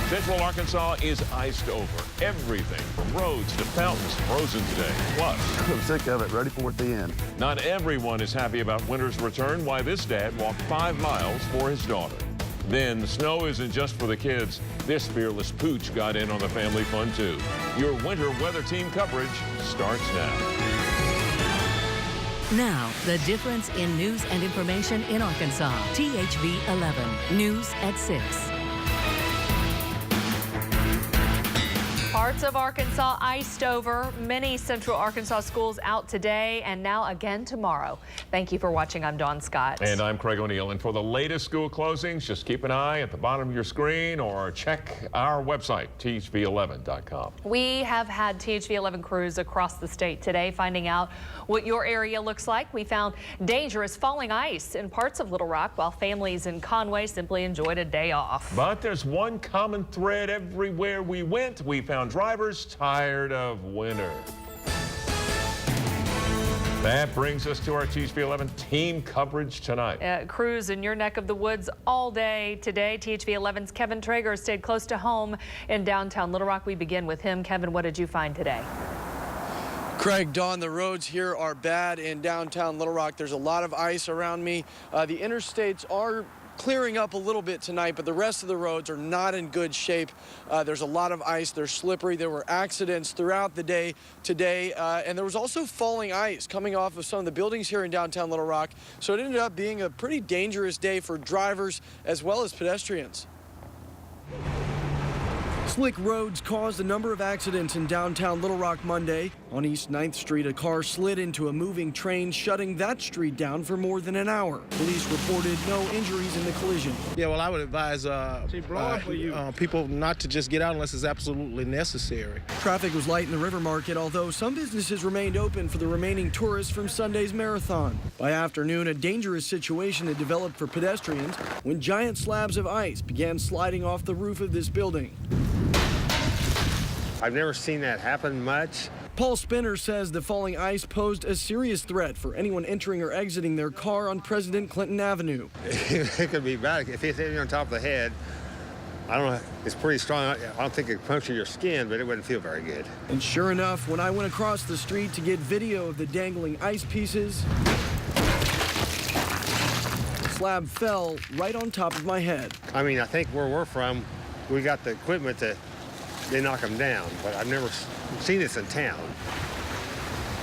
Central Arkansas is iced over. Everything from roads to fountains frozen today. Plus, I'm sick of it, ready for it to end. not everyone is happy about winter's return. Why this dad walked 5 miles for his daughter. Then, the snow isn't just for the kids. This fearless pooch got in on the family fun, too. Your winter weather team coverage starts now. Now, the difference in news and information in Arkansas. THV 11, news at 6. Parts of Arkansas iced over. Many Central Arkansas schools out today and now again tomorrow. Thank you for watching. I'm Dawn Scott. And I'm Craig O'Neill. And for the latest school closings, just keep an eye at the bottom of your screen or check our website, THV11.com. We have had THV 11 crews across the state today finding out what your area looks like. We found dangerous falling ice in parts of Little Rock while families in Conway simply enjoyed a day off. But there's one common thread everywhere we went. We found drivers tired of winter. That brings us to our THV 11 team coverage tonight. Crews in your neck of the woods all day today. THV 11's Kevin Traeger stayed close to home in downtown Little Rock. We begin with him. Kevin, what did you find today? Craig, Dawn, the roads here are bad in downtown Little Rock. There's a lot of ice around me. The interstates are clearing up a little bit tonight, but the rest of the roads are not in good shape. There's a lot of ice. They're slippery. There were accidents throughout the day today, and there was also falling ice coming off of some of the buildings here in downtown Little Rock. So it ended up being a pretty dangerous day for drivers as well as pedestrians. Slick roads caused a number of accidents in downtown Little Rock Monday. On East 9th Street, a car slid into a moving train, shutting that street down for more than an hour. Police reported no injuries in the collision. Yeah, well, I would advise people not to just get out unless it's absolutely necessary. Traffic was light in the River Market, although some businesses remained open for the remaining tourists from Sunday's marathon. By afternoon, a dangerous situation had developed for pedestrians when giant slabs of ice began sliding off the roof of this building. I've never seen that happen much. Paul Spinner says the falling ice posed a serious threat for anyone entering or exiting their car on President Clinton Avenue. It could be bad. If it's hitting you on top of the head, I don't know, it's pretty strong. I don't think it could puncture your skin, but it wouldn't feel very good. And sure enough, when I went across the street to get video of the dangling ice pieces, the slab fell right on top of my head. I mean, I think where we're from, we got the equipment to knock them down, but I've never seen this in town.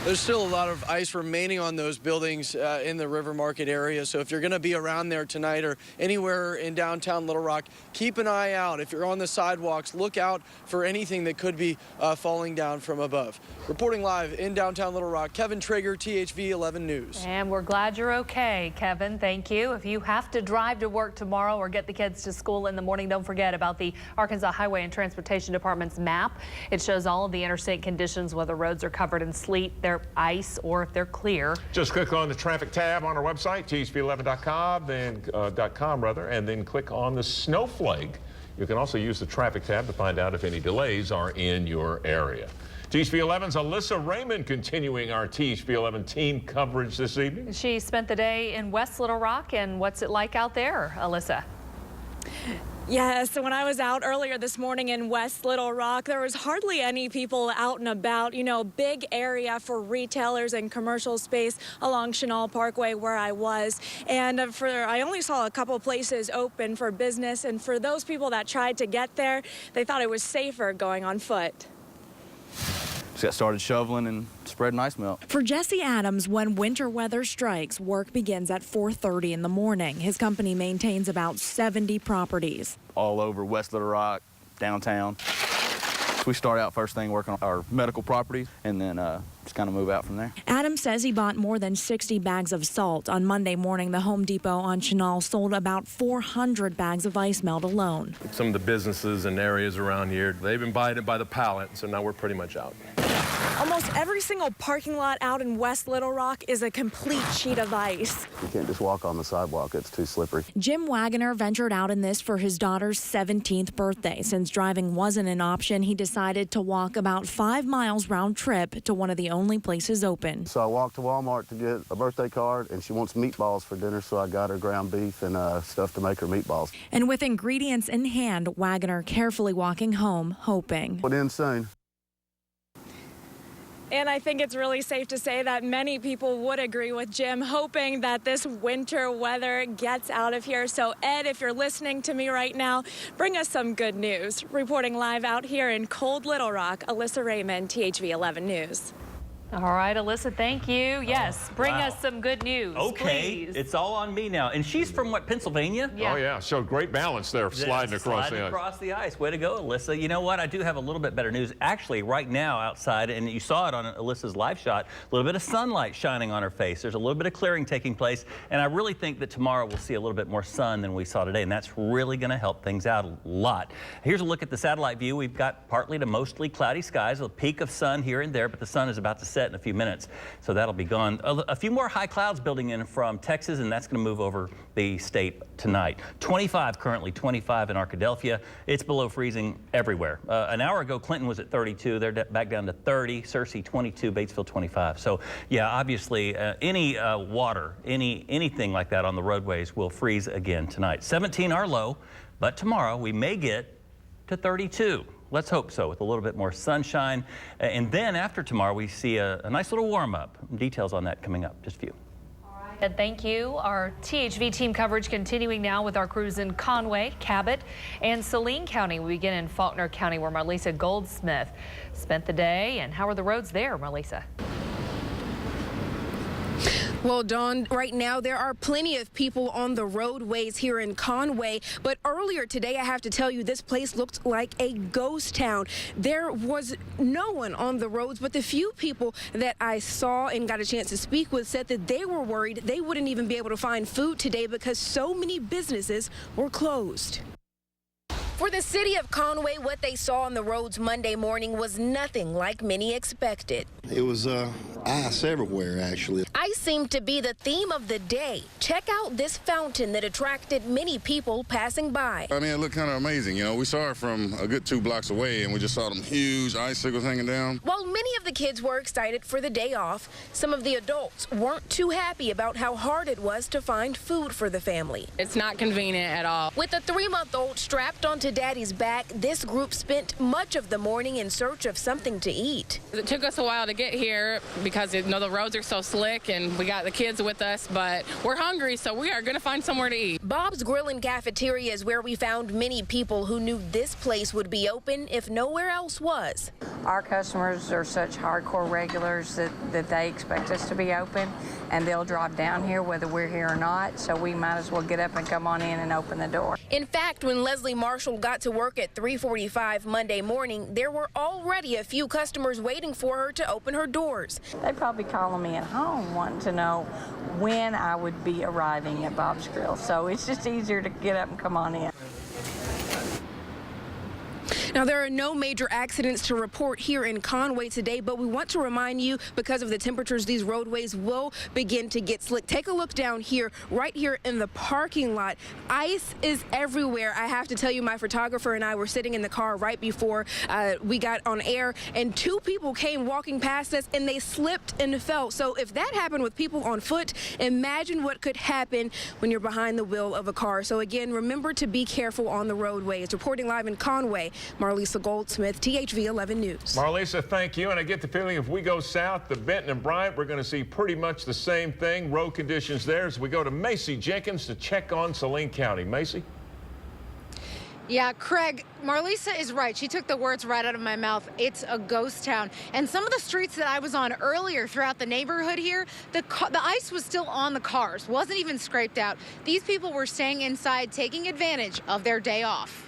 There's still a lot of ice remaining on those buildings in the River Market area, so if you're going to be around there tonight or anywhere in downtown Little Rock, keep an eye out. If you're on the sidewalks, look out for anything that could be falling down from above. Reporting live in downtown Little Rock, Kevin Traeger, THV 11 News. And we're glad you're okay, Kevin. Thank you. If you have to drive to work tomorrow or get the kids to school in the morning, don't forget about the Arkansas Highway and Transportation Department's map. It shows all of the interstate conditions, whether roads are covered in sleet, they're ice, or if they're clear. Just click on the traffic tab on our website, THV11.com, and then click on the snowflake. You can also use the traffic tab to find out if any delays are in your area. THV 11's Alyssa Raymond continuing our THV 11 team coverage this evening. She spent the day in West Little Rock, and what's it like out there, Alyssa? Yes, so when I was out earlier this morning in West Little Rock, there was hardly any people out and about. You know, big area for retailers and commercial space along Chenal Parkway where I was. And I only saw a couple places open for business. And for those people that tried to get there, they thought it was safer going on foot. Just got started shoveling and spreading ice melt. For Jesse Adams, when winter weather strikes, work begins at 4:30 in the morning. His company maintains about 70 properties. All over West Little Rock, downtown. So we start out first thing working on our medical properties and then just kind of move out from there. Adams says he bought more than 60 bags of salt. On Monday morning, the Home Depot on Chenal sold about 400 bags of ice melt alone. Some of the businesses and areas around here, they've been buying it by the pallet, so now we're pretty much out. Almost every single parking lot out in West Little Rock is a complete sheet of ice. You can't just walk on the sidewalk. It's too slippery. Jim Wagner ventured out in this for his daughter's 17th birthday. Since driving wasn't an option, he decided to walk about 5 miles round trip to one of the only places open. So I walked to Walmart to get a birthday card, and she wants meatballs for dinner, so I got her ground beef and stuff to make her meatballs. And with ingredients in hand, Wagner carefully walking home, hoping. Put in soon. And I think it's really safe to say that many people would agree with Jim, hoping that this winter weather gets out of here. So, Ed, if you're listening to me right now, bring us some good news. Reporting live out here in cold Little Rock, Alyssa Raymond, THV 11 News. All right, Alyssa, thank you. Yes, bring wow. us some good news, Okay, please. it's all on me now. And she's from, what, Pennsylvania? Yeah. Oh, yeah. So great balance there, sliding across the ice. Across the ice. Way to go, Alyssa. You know what? I do have a little bit better news. Actually, right now outside, and you saw it on Alyssa's live shot, a little bit of sunlight shining on her face. There's a little bit of clearing taking place, and I really think that tomorrow we'll see a little bit more sun than we saw today, and that's really going to help things out a lot. Here's a look at the satellite view. We've got partly to mostly cloudy skies, a peak of sun here and there, but the sun is about to set in a few minutes. So that'll be gone. A few more high clouds building in from Texas, and that's going to move over the state tonight. 25 currently, 25 in Arkadelphia. It's below freezing everywhere. An hour ago, Clinton was at 32. They're back down to 30. Searcy, 22. Batesville, 25. So, yeah, obviously, any water, anything like that on the roadways will freeze again tonight. 17 our low, but tomorrow we may get to 32. Let's hope so, with a little bit more sunshine. And then after tomorrow, we see a nice little warm-up. Details on that coming up. Just a few. All right, and thank you. Our THV team coverage continuing now with our crews in Conway, Cabot, and Saline County. We begin in Faulkner County, where Marlisa Goldsmith spent the day. And how are the roads there, Marlisa? Well, Dawn, right now there are plenty of people on the roadways here in Conway, but earlier today I have to tell you this place looked like a ghost town. There was no one on the roads, but the few people that I saw and got a chance to speak with said that they were worried they wouldn't even be able to find food today because so many businesses were closed. For the city of Conway, what they saw on the roads Monday morning was nothing like many expected. It was ice everywhere, actually. Ice seemed to be the theme of the day. Check out this fountain that attracted many people passing by. I mean, it looked kind of amazing. You know, we saw it from a good 2 blocks away, and we just saw them huge icicles hanging down. While many of the kids were excited for the day off, some of the adults weren't too happy about how hard it was to find food for the family. It's not convenient at all. With a 3-month-old strapped onto Daddy's back, this group spent much of the morning in search of something to eat. It took us a while to get here because the roads are so slick and we got the kids with us, but we're hungry, so we are going to find somewhere to eat. Bob's Grill and Cafeteria is where we found many people who knew this place would be open if nowhere else was. Our customers are such hardcore regulars that they expect us to be open, and they'll drive down here whether we're here or not, so we might as well get up and come on in and open the door. In fact, when Leslie Marshall got to work at 3:45 Monday morning, there were already a few customers waiting for her to open her doors. They probably calling me at home wanting to know when I would be arriving at Bob's Grill, so it's just easier to get up and come on in. Now, there are no major accidents to report here in Conway today, but we want to remind you, because of the temperatures, these roadways will begin to get slick. Take a look down here, right here in the parking lot. Ice is everywhere. I have to tell you, my photographer and I were sitting in the car right before we got on air, and 2 people came walking past us, and they slipped and fell. So if that happened with people on foot, imagine what could happen when you're behind the wheel of a car. So again, remember to be careful on the roadways. Reporting live in Conway, Marlisa Goldsmith, THV 11 News. Marlisa, thank you. And I get the feeling if we go south to Benton and Bryant, we're going to see pretty much the same thing. Road conditions there as we go to Macy Jenkins to check on Saline County. Macy? Yeah, Craig, Marlisa is right. She took the words right out of my mouth. It's a ghost town. And some of the streets that I was on earlier throughout the neighborhood here, the ice was still on the cars, wasn't even scraped out. These people were staying inside, taking advantage of their day off.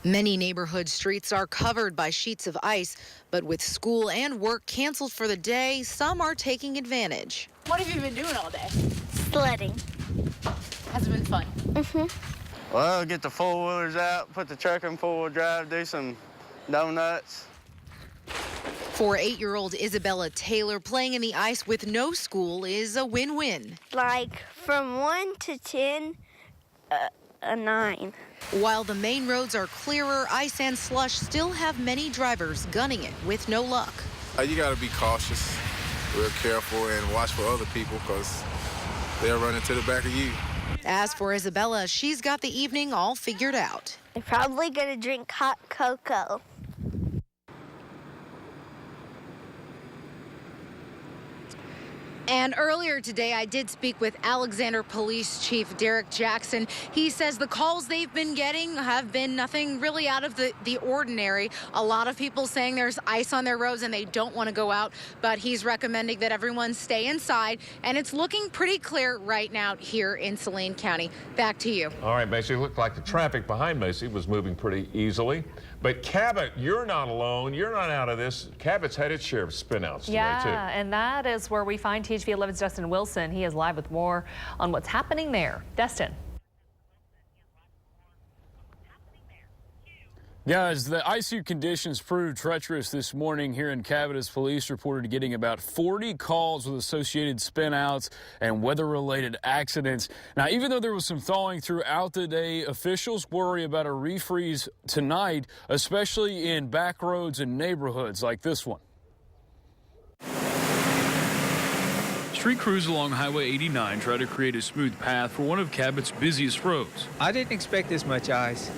Many neighborhood streets are covered by sheets of ice, but with school and work canceled for the day, some are taking advantage. What have you been doing all day? Sledding. Has it been fun? Well, get the four-wheelers out, put the truck in 4-wheel drive, do some donuts. For 8-year-old Isabella Taylor, playing in the ice with no school is a win-win. Like from 1 to 10, a 9. While the main roads are clearer, ice and slush still have many drivers gunning it with no luck. You got to be cautious, real careful, and watch for other people because they'll run into the back of you. As for Isabella, she's got the evening all figured out. I'm probably going to drink hot cocoa. And earlier today, I did speak with Alexander Police Chief Derek Jackson. He says the calls they've been getting have been nothing really out of the ordinary. A lot of people saying there's ice on their roads and they don't want to go out, but he's recommending that everyone stay inside. And it's looking pretty clear right now here in Saline County. Back to you. All right, Macy, it looked like the traffic behind Macy was moving pretty easily. But Cabot, you're not alone. You're not out of this. Cabot's had its share of spinouts today, too. Yeah, and that is where we find THV 11's Dustin Wilson. He is live with more on what's happening there. Dustin. Guys, the icy conditions proved treacherous this morning here in Cabot as police reported getting about 40 calls with associated spinouts and weather-related accidents. Now, even though there was some thawing throughout the day, officials worry about a refreeze tonight, especially in back roads and neighborhoods like this one. Street crews along Highway 89 try to create a smooth path for one of Cabot's busiest roads. I didn't expect this much ice,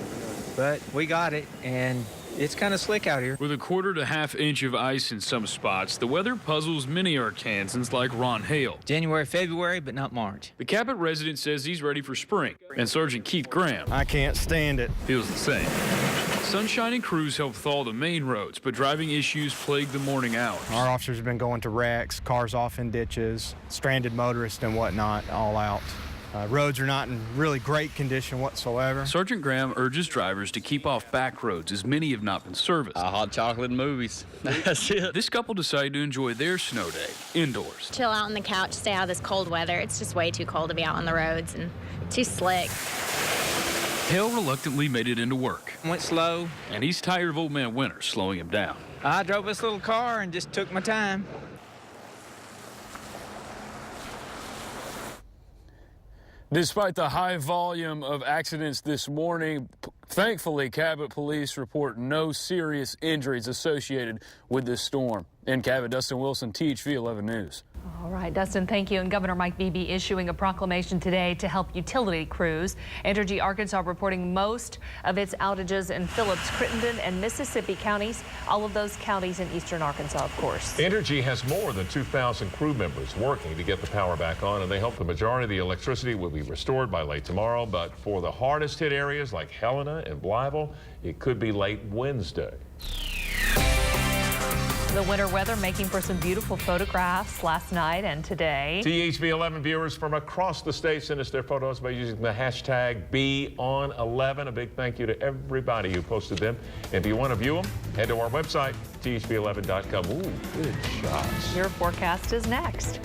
but we got it, and it's kind of slick out here. With a 1/4 to 1/2 inch of ice in some spots, the weather puzzles many Arkansans like Ron Hale. January, February, but not March. The Cabot resident says he's ready for spring, and Sergeant Keith Graham, I can't stand it, feels the same. Sunshine and crews help thaw the main roads, but driving issues plague the morning hours. Our officers have been going to wrecks, cars off in ditches, stranded motorists and whatnot, all out. Roads are not in really great condition whatsoever. Sergeant Graham urges drivers to keep off back roads, as many have not been serviced. Hot chocolate and movies. That's it. This couple decided to enjoy their snow day indoors. Chill out on the couch, stay out of this cold weather. It's just way too cold to be out on the roads and too slick. Hale reluctantly made it into work. Went slow. And he's tired of old man Winter slowing him down. I drove this little car and just took my time. Despite the high volume of accidents this morning, thankfully, Cabot police report no serious injuries associated with this storm. In Cabot, Dustin Wilson, THV 11 News. All right, Dustin, thank you. And Governor Mike Beebe issuing a proclamation today to help utility crews. Entergy Arkansas reporting most of its outages in Phillips, Crittenden, and Mississippi counties. All of those counties in eastern Arkansas, of course. Entergy has more than 2,000 crew members working to get the power back on, and they hope the majority of the electricity will be restored by late tomorrow. But for the hardest hit areas like Helena and Blytheville, it could be late Wednesday. The winter weather making for some beautiful photographs last night and today. THV 11 viewers from across the state sent us their photos by using the hashtag #BeOn11. A big thank you to everybody who posted them. And if you want to view them, head to our website, THV11.com. Ooh, good shots. Your forecast is next.